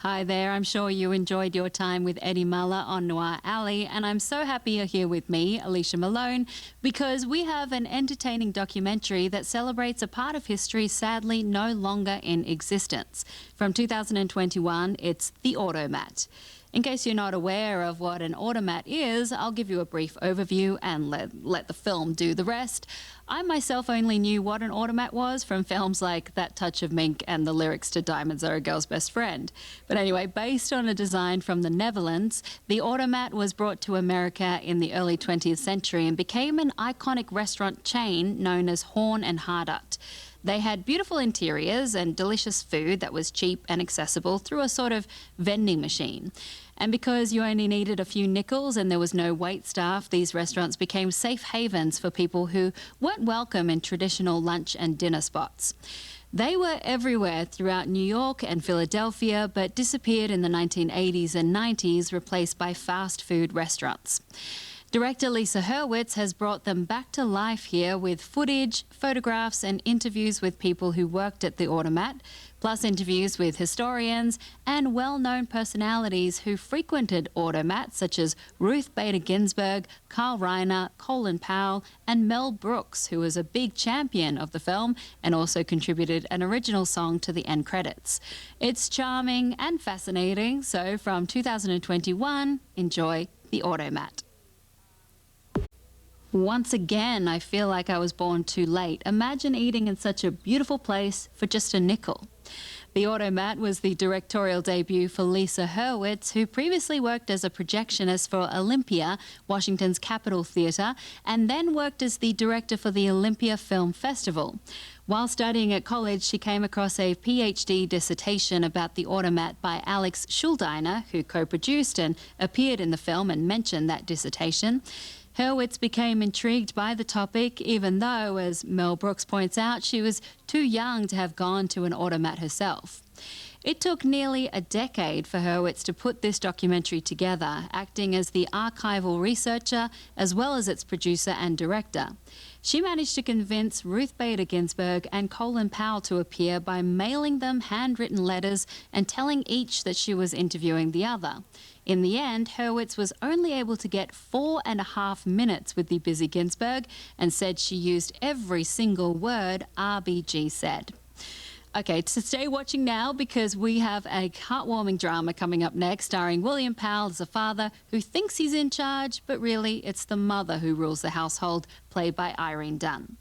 Hi there, I'm sure you enjoyed your time with Eddie Muller on Noir Alley, and I'm so happy you're here with me, Alicia Malone, because we have an entertaining documentary that celebrates a part of history sadly no longer in existence. From 2021, it's The Automat. In case you're not aware of what an automat is, I'll give you a brief overview and let the film do the rest. I myself only knew what an automat was from films like That Touch of Mink and the lyrics to Diamonds Are a Girl's Best Friend. But anyway, based on a design from the Netherlands, the automat was brought to America in the early 20th century and became an iconic restaurant chain known as Horn and Hardart. They had beautiful interiors and delicious food that was cheap and accessible through a sort of vending machine. And because you only needed a few nickels and there was no wait staff, these restaurants became safe havens for people who weren't welcome in traditional lunch and dinner spots. They were everywhere throughout New York and Philadelphia, but disappeared in the 1980s and 90s, replaced by fast food restaurants. Director Lisa Hurwitz has brought them back to life here with footage, photographs and interviews with people who worked at the automat, plus interviews with historians and well-known personalities who frequented automats such as Ruth Bader Ginsburg, Carl Reiner, Colin Powell and Mel Brooks, who was a big champion of the film and also contributed an original song to the end credits. It's charming and fascinating, so from 2021, enjoy The Automat. Once again, I feel like I was born too late. Imagine eating in such a beautiful place for just a nickel. The Automat was the directorial debut for Lisa Hurwitz, who previously worked as a projectionist for Olympia, Washington's Capitol Theatre, and then worked as the director for the Olympia Film Festival. While studying at college, she came across a PhD dissertation about the automat by Alex Schuldiner, who co-produced and appeared in the film and mentioned that dissertation. Hurwitz became intrigued by the topic, even though, as Mel Brooks points out, she was too young to have gone to an automat herself. It took nearly a decade for Hurwitz to put this documentary together, acting as the archival researcher as well as its producer and director. She managed to convince Ruth Bader Ginsburg and Colin Powell to appear by mailing them handwritten letters and telling each that she was interviewing the other. In the end, Hurwitz was only able to get 4.5 minutes with the busy Ginsburg and said she used every single word RBG said. Okay, so stay watching now because we have a heartwarming drama coming up next starring William Powell as a father who thinks he's in charge, but really it's the mother who rules the household, played by Irene Dunne.